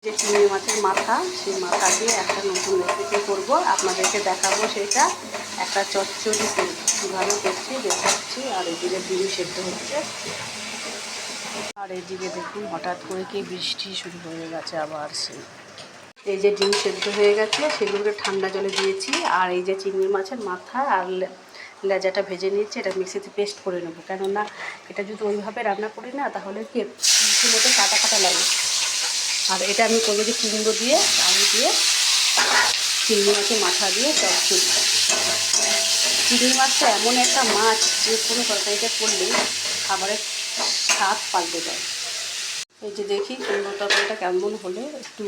যে চিংড়ি মাছের মাথা, সেই মাথা দিয়ে একটা নতুন রেসিপি করব, আপনাদেরকে দেখাবো। সেটা একটা চচ্চড়ি কীভাবে করছি দেখাচ্ছি। আর এদিকে ডিম সেদ্ধ হচ্ছে। আর এইদিকে দেখুন হঠাৎ করে কি বৃষ্টি শুরু হয়ে গেছে আবার। এই যে ডিম সেদ্ধ হয়ে গেছে, সেগুলোকে ঠান্ডা জলে দিয়েছি। আর এই যে চিংড়ি মাছের মাথা আর লেজাটা ভেজে নিয়েছি, এটা মিক্সিতে পেস্ট করে নেবো। কেননা এটা যদি ওইভাবে রান্না করি না, তাহলে কি মধ্যে কাটা কাটা লাগে। আর এটা আমি করবো যে কুমড়ো দিয়ে, আলু দিয়ে, চিংড়ি মাছের মাথা দিয়ে চচ্চড়ি। চিংড়ি মাছটা এমন একটা মাছ যে কোনো তরকারিটা করলেই খাবারের স্বাদ পাল্টে যায়। এই যে দেখি কুমড়ো তরকারিটা কেমন হলো। একটু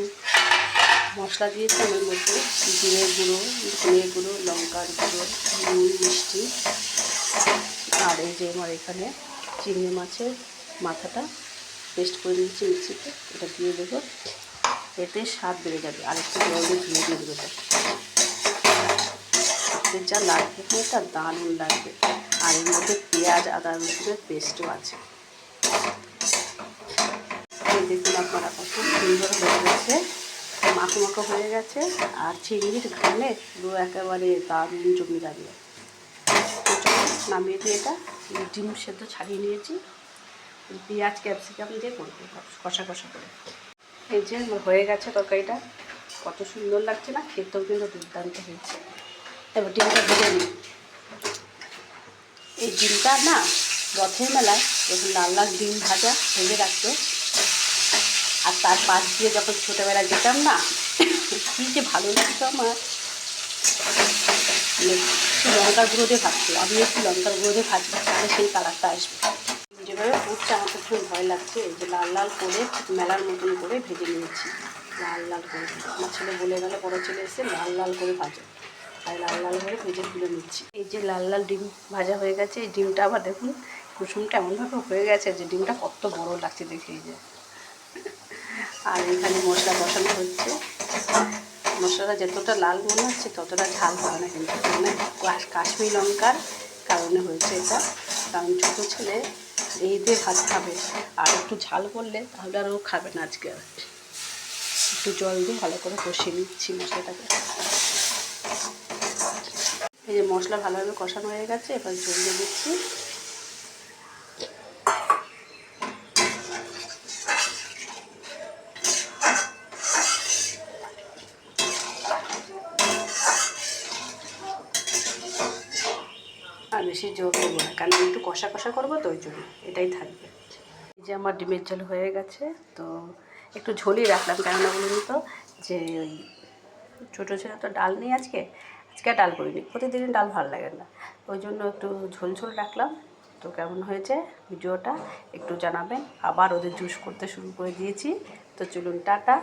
মশলা দিয়েছি এর মধ্যে, জিরে গুঁড়ো, ধনে গুঁড়ো, লঙ্কার গুঁড়ো, নুন, মিষ্টি। আর এই যে আমার এখানে চিংড়ি মাছের মাথাটা পেস্ট করে নিয়েছি মিক্সিতে, এটা দিয়ে দেবো। এতে স্বাদ বেড়ে যাবে। আর একটু জল দিয়ে ধুয়ে দিয়ে দেবো। এতে যা লাগবে এটা দারুণ লাগবে। আর এর মধ্যে পেঁয়াজ, আদা রসুনের পেস্টও আছে। এই দেখুন আপনারা কত সুন্দর হয়ে গেছে, মাখো মাখো হয়ে গেছে। আর চিংড়ির ঘামে পুরো একেবারে দারুণ জমে যাবে। তো চলো নামিয়ে দিয়ে এটা ডিম সেদ্ধ ছাড়িয়ে নিয়েছি। পেঁয়াজ ক্যাপসিকাম দিয়ে করবো কষা কষা করে। এই যে হয়ে গেছে তরকারিটা, কত সুন্দর লাগছে না? খেতেও কিন্তু দুর্দান্ত হয়েছে। এবার ডিমটা ভেজে নিই। এই ডিমটা না রথের মেলায় যখন লাল লাল ডিম ভাজা ভেজে রাখতো, আর তার পাশ দিয়ে যখন ছোটোবেলা যেতাম না, কী যে ভালো লাগতো আমার। একটু লঙ্কার গুঁড়ো দিয়ে ভাজতো, আমি একটু লঙ্কার গুঁড়ো দিয়ে ভাজবো, তাহলে সেই কালারটা আসবে। যেভাবে ফুটছে আমার তো ভীষণ ভয় লাগছে। এই যে লাল লাল করে মেলার মতন করে ভেজে নিয়েছি, লাল লাল করে। আমার ছেলে বলে গেলে, বড়ো ছেলে এসে লাল লাল করে ভাজে, আর লাল লাল করে ভেজে তুলে নিচ্ছি। এই যে লাল লাল ডিম ভাজা হয়ে গেছে। এই ডিমটা আবার দেখুন কুসুমটা এমনভাবে হয়ে গেছে যে ডিমটা কত বড়ো লাগছে দেখে। এই যে আর এখানে মশলা বসানো হচ্ছে। মশলাটা যতটা লাল মনে হচ্ছে ততটা ঝাল হবে না, কিন্তু মানে কাশ্মীরি লঙ্কার কারণে হয়েছে এটা। কারণ ছোটো ছেলে এই দিয়ে ভাত খাবে, আর একটু ঝাল করলে তাহলে আর ও খাবে না আজকে। একটু জল দিয়ে ভালো করে কষিয়ে নিচ্ছি মশলাটাকে। এই যে মশলা ভালোভাবে কষানো হয়ে গেছে, এবার জল দিয়ে দিচ্ছি। আর বেশি জল দেবো না, কারণ একটু কষা কষা করবো তো, ওই জন্য এটাই থাকবে। এই যে আমার ডিমের ঝোল হয়ে গেছে, তো একটু ঝোলই রাখলাম। কেননা বলুন তো, যে ওই ছোটো ছেলে তো ডাল নেই আজকে ডাল করিনি, প্রতিদিন ডাল ভালো লাগে না, ওই জন্য একটু ঝোল ঝোল রাখলাম। তো কেমন হয়েছে ভিডিওটা একটু জানাবেন। আবার ওদের জুস করতে শুরু করে দিয়েছি। তো চলুন, টাটা,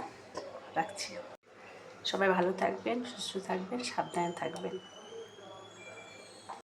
রাখছি। সবাই ভালো থাকবেন, সুস্থ থাকবেন, সাবধানে থাকবেন।